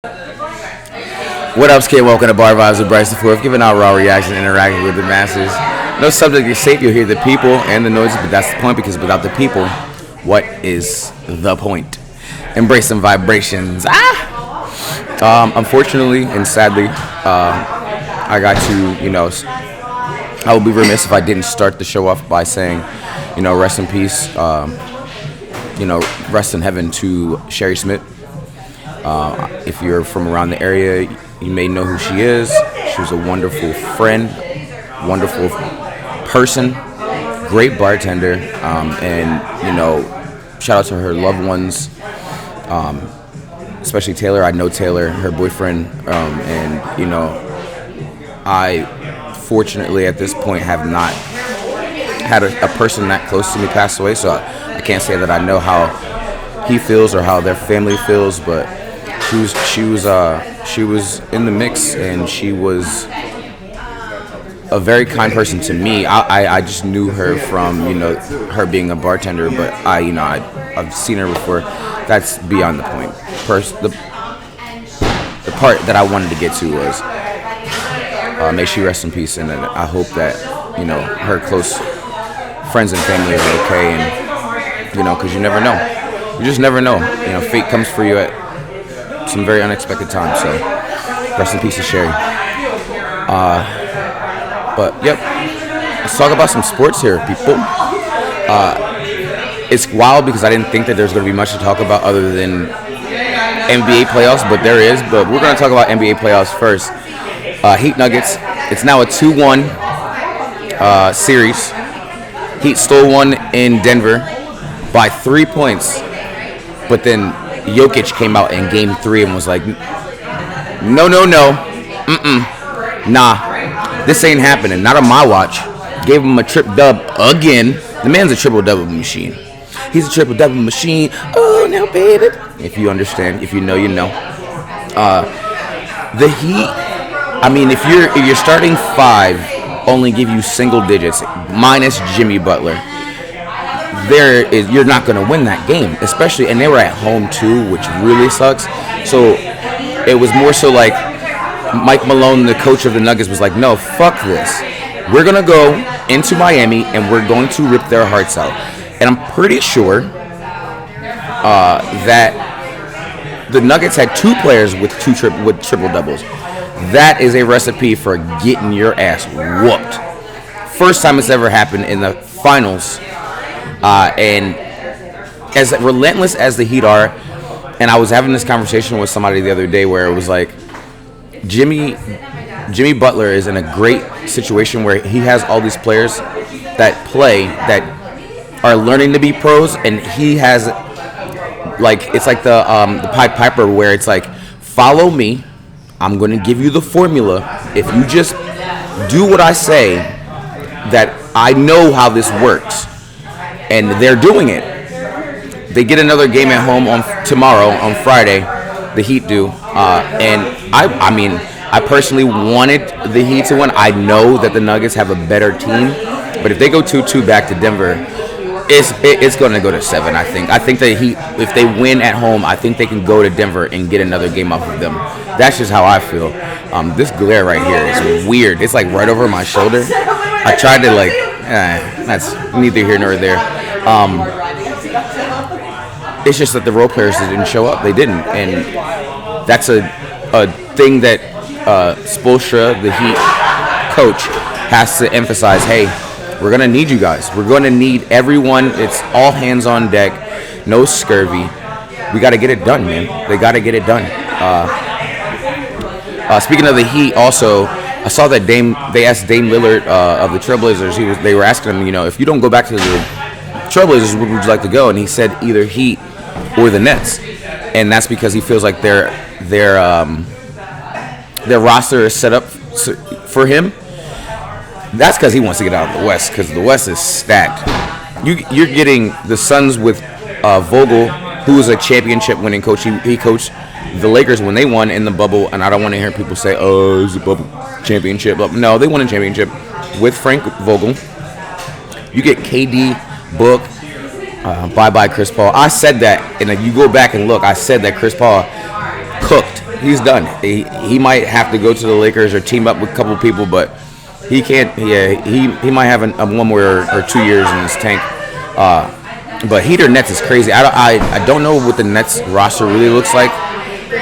What up, kid? Welcome to Bar Vibes with Bryce the Fourth, giving out raw reaction, interacting with the masses. No subject is safe. You'll hear the people and the noises, but that's the point, because without the people, what is the point? Embrace some vibrations. Unfortunately and sadly, I got to, I would be remiss if I didn't start the show off by saying, rest in peace, rest in heaven to Sherry Smith. If you're from around the area, you may know who she is. She was a wonderful friend, wonderful person, great bartender, and shout out to her loved ones, especially Taylor. I know Taylor, her boyfriend, and I fortunately at this point have not had a person that close to me pass away, so I can't say that I know how he feels or how their family feels, but she was in the mix, and she was a very kind person to me. I just knew her from her being a bartender, but I've seen her before. That's beyond the point. The part that I wanted to get to was may she rest in peace, and I hope that her close friends and family are okay, and because you never know, you just never know. Fate comes for you at some very unexpected times. So rest in peace to Sherry. But yep, let's talk about some sports here, people. It's wild because I didn't think that there's going to be much to talk about other than NBA playoffs, but there is. But we're going to talk about NBA playoffs first. Heat Nuggets. It's now a 2-1 series. Heat stole one in Denver by 3 points, but then Jokic came out in Game 3 and was like, no, nah, this ain't happening, not on my watch. Gave him a trip-dub again. The man's a triple-double machine. He's a triple-double machine. Oh, now, baby. If you understand, if you know, you know. The Heat, if you're starting five, only give you single digits, minus Jimmy Butler, you're not going to win that game, especially, and they were at home too, which really sucks. So it was more so like Mike Malone, the coach of the Nuggets, was like, no, fuck this. We're going to go into Miami and we're going to rip their hearts out. And I'm pretty sure that the Nuggets had two players with triple doubles. That is a recipe for getting your ass whooped. First time it's ever happened in the finals. And as relentless as the Heat are, and I was having this conversation with somebody the other day where it was like, Jimmy Butler is in a great situation where he has all these players that play that are learning to be pros, and he has it's like the Pied Piper, where it's like, follow me, I'm going to give you the formula. If you just do what I say, that I know how this works. And they're doing it. They get another game at home tomorrow on Friday. The Heat do, and I personally wanted the Heat to win. I know that the Nuggets have a better team, but if they go 2-2 back to Denver, it's going to go to 7. I think the Heat, if they win at home, I think they can go to Denver and get another game off of them. That's just how I feel. This glare right here is weird. It's like right over my shoulder. I tried to that's neither here nor there. It's just that the role players didn't show up. They didn't, and that's a thing that Spoelstra, the Heat coach, has to emphasize. Hey, we're gonna need you guys. We're gonna need everyone. It's all hands on deck. No scurvy. We got to get it done, man. They got to get it done. Speaking of the Heat, also, I saw that they asked Dame Lillard of the Trailblazers. They were asking him, if you don't go back to the Trailblazers, where would you like to go? And he said either Heat or the Nets, and that's because he feels like their roster is set up for him. That's because he wants to get out of the West, because the West is stacked. You're getting the Suns with Vogel, who is a championship-winning coach. He coached the Lakers when they won in the bubble, and I don't want to hear people say, "Oh, it's a bubble championship." No, they won a championship with Frank Vogel. You get KD, Book, bye-bye Chris Paul. I said that, and if you go back and look, I said that Chris Paul cooked he's done. He might have to go to the Lakers or team up with a couple people, but he can't. Yeah, he might have one more or 2 years in his tank. But Heater Nets is crazy. I don't know what the Nets roster really looks like.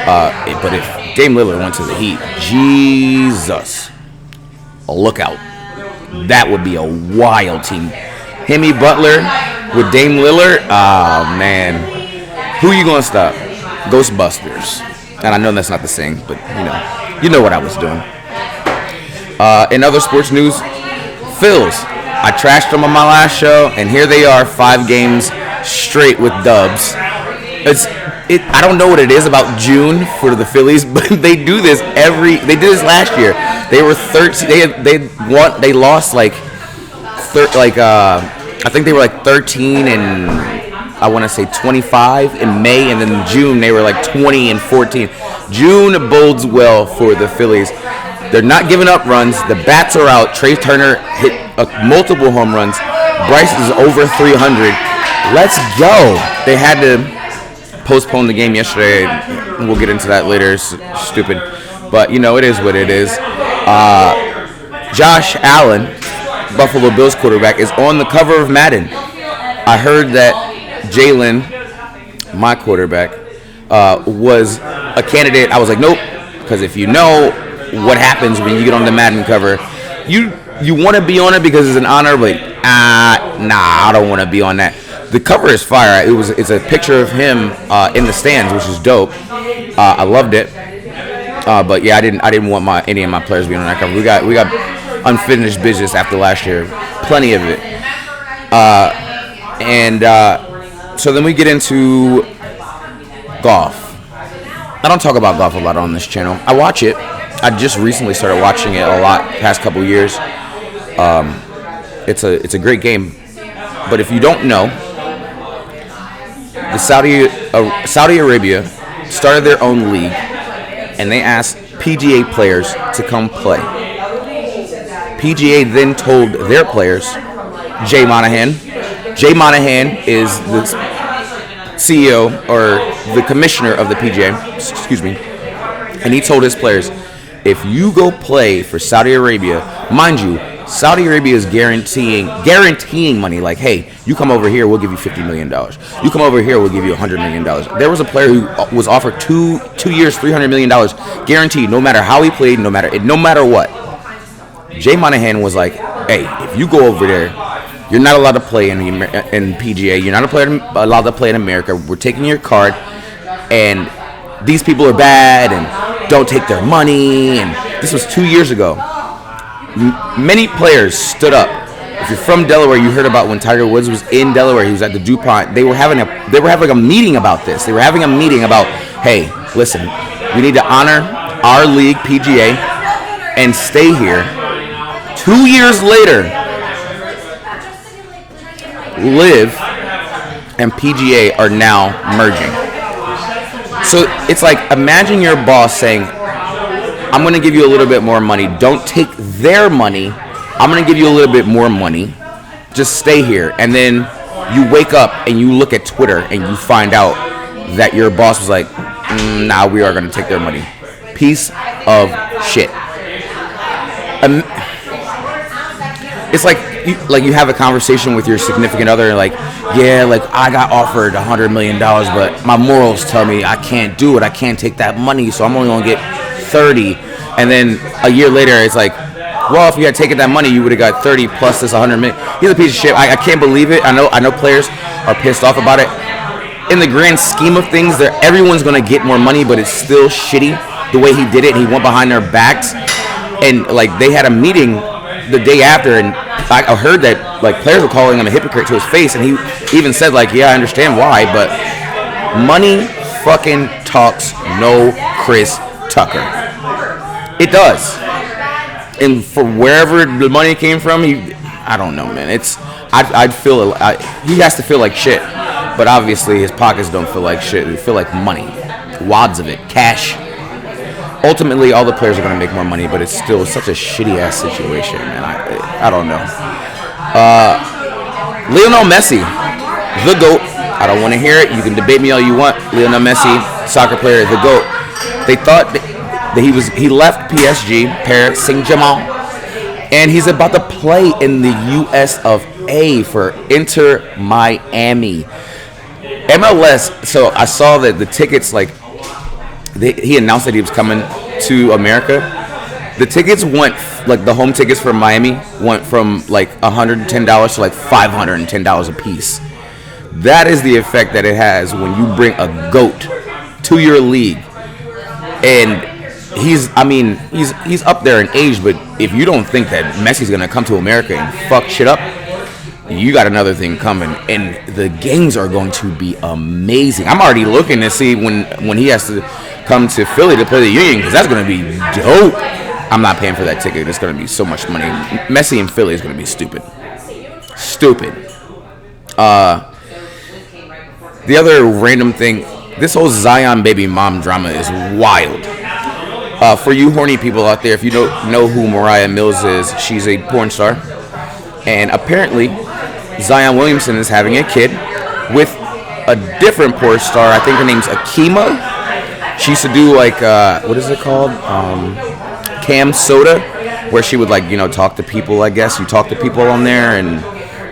But if Dame Lillard went to the Heat, Jesus, look out. That would be a wild team. Himmy Butler with Dame Lillard. Oh man, who you gonna stop? Ghostbusters. And I know that's not the same, but you know what I was doing. In other sports news, Phils. I trashed them on my last show, and here they are, 5 games straight with dubs. I don't know what it is about June for the Phillies, but they do this they did this last year. They were 13. They lost I think they were like 13 and I want to say 25 in May, and then in June they were like 20 and 14. June bodes well for the Phillies. They're not giving up runs. The bats are out. Trey Turner hit multiple home runs. Bryce is over 300. Let's go. They had to postpone the game yesterday. We'll get into that later. It's stupid. But, it is what it is. Josh Allen, Buffalo Bills quarterback, is on the cover of Madden. I heard that Jalen, my quarterback, was a candidate. I was like, nope. Because if you know what happens when you get on the Madden cover, you want to be on it because it's an honor, but I don't want to be on that. The cover is fire. It's a picture of him in the stands, which is dope. I loved it. But yeah, I didn't want any of my players being on that cover. We got unfinished business after last year, plenty of it. So then we get into golf. I don't talk about golf a lot on this channel. I watch it. I just recently started watching it a lot past couple years. It's a great game. But if you don't know, the Saudi Arabia started their own league, and they asked PGA players to come play. PGA then told their players, Jay Monahan is the CEO or the commissioner of the PGA, excuse me, and he told his players, if you go play for Saudi Arabia, mind you, Saudi Arabia is guaranteeing money. Like, hey, you come over here, we'll give you $50 million. You come over here, we'll give you $100 million. There was a player who was offered 2 years, $300 million, guaranteed, no matter how he played, no matter what. Jay Monahan was like, hey, if you go over there, you're not allowed to play in PGA. You're not allowed to play in America. We're taking your card, and these people are bad, and don't take their money. And this was 2 years ago. Many players stood up. If you're from Delaware, you heard about when Tiger Woods was in Delaware. He was at the DuPont. They were having a meeting about this. They were having a meeting about, hey, listen, we need to honor our league, PGA, and stay here. 2 years later, Live and PGA are now merging. So it's like, imagine your boss saying, I'm going to give you a little bit more money. Don't take their money. I'm going to give you a little bit more money. Just stay here. And then you wake up and you look at Twitter and you find out that your boss was like, nah, we are going to take their money. Piece of shit. It's like you have a conversation with your significant other and like, yeah, like I got offered $100 million, but my morals tell me I can't do it. I can't take that money, so I'm only going to get 30. And then a year later, it's like, well, if you had taken that money, you would have got 30 plus this 100 million. He's a piece of shit. I can't believe it. I know players are pissed off about it. In the grand scheme of things, everyone's going to get more money, but it's still shitty the way he did it. He went behind their backs, and like they had a meeting the day after, and I heard that like players were calling him a hypocrite to his face, and he even said like, yeah, I understand why, but money fucking talks. No Chris Tucker. It does. And for wherever the money came from, I don't know, man. I'd feel he has to feel like shit, but obviously his pockets don't feel like shit. They feel like money, wads of it, cash. Ultimately, all the players are going to make more money, but it's still such a shitty ass situation, man. I don't know. Lionel Messi, the GOAT. I don't want to hear it. You can debate me all you want. Lionel Messi, soccer player, the GOAT. They thought that he left PSG, Paris Saint-Germain, and he's about to play in the U.S. of A. for Inter Miami. MLS. So I saw that the tickets, like, he announced that he was coming to America. The tickets went, like, the home tickets for Miami went from like $110 to like $510 a piece. That is the effect that it has when you bring a GOAT to your league. And he's up there in age, but if you don't think that Messi's gonna come to America and fuck shit up, you got another thing coming. And the games are going to be amazing. I'm already looking to see when he has to come to Philly to play the Union, because that's gonna be dope. I'm not paying for that ticket. It's gonna be so much money. Messi in Philly is gonna be stupid. The other random thing, this whole Zion baby mom drama is wild. For you horny people out there, if you don't know who Mariah Mills is, she's a porn star. And apparently, Zion Williamson is having a kid with a different porn star. I think her name's Akima. She used to do like, what is it called? Cam Soda, where she would, like, talk to people, I guess. You talk to people on there and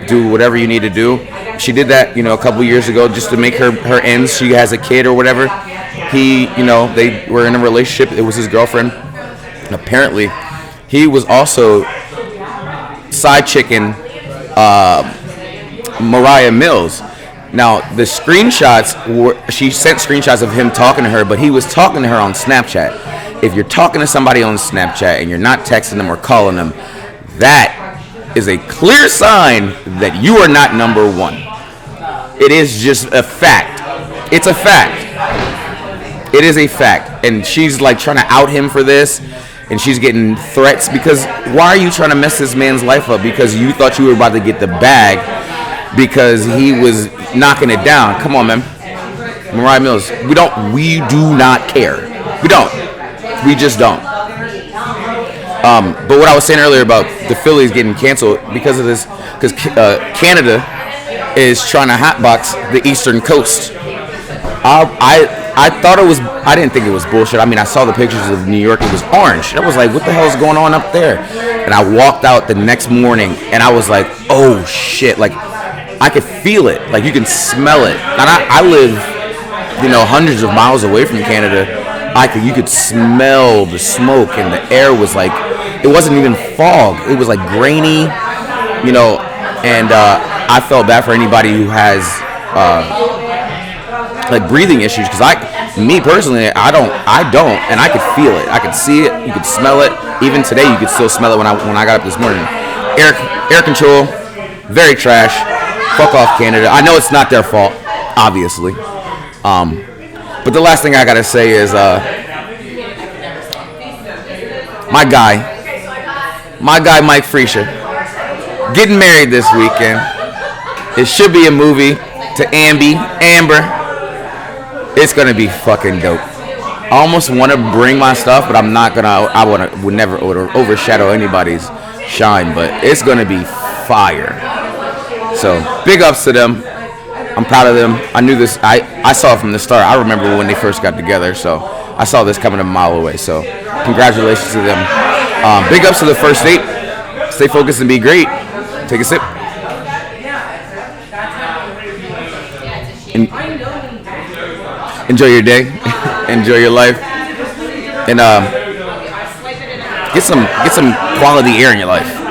do whatever you need to do. She did that, a couple years ago just to make her ends. She has a kid or whatever. He, they were in a relationship. It was his girlfriend. And apparently, he was also side chicking Mariah Mills. Now, the screenshots she sent screenshots of him talking to her, but he was talking to her on Snapchat. If you're talking to somebody on Snapchat and you're not texting them or calling them, that is a clear sign that you are not number one. It is just a fact. It's a fact. It is a fact. And she's like trying to out him for this, and she's getting threats because why are you trying to mess this man's life up? Because you thought you were about to get the bag because he was knocking it down. Come on, man. Mariah Mills, we do not care. We don't. We just don't. But what I was saying earlier about the Phillies getting canceled because of this, because Canada is trying to hotbox the Eastern Coast. I thought it was. I didn't think it was bullshit. I mean, I saw the pictures of New York. It was orange. I was like, what the hell is going on up there? And I walked out the next morning, and I was like, oh shit! Like, I could feel it. Like, you can smell it. And I live, hundreds of miles away from Canada. You could smell the smoke, and the air was like, it wasn't even fog. It was like grainy, and I felt bad for anybody who has like breathing issues, because me personally, I don't, and I could feel it. I could see it. You could smell it. Even today, you could still smell it when I got up this morning. Air control, very trash. Fuck off, Canada. I know it's not their fault, obviously. But the last thing I gotta say is, my guy Mike Freecia, getting married this weekend. It should be a movie to Amber. It's gonna be fucking dope. I almost want to bring my stuff, but I'm not gonna. I would never overshadow anybody's shine, but it's gonna be fire. So big ups to them. I'm proud of them. I knew this. I saw it from the start. I remember when they first got together, so I saw this coming a mile away. So congratulations to them. Big ups to the first date. Stay focused and be great. Take a sip. Enjoy your day. Enjoy your life. And get some quality air in your life.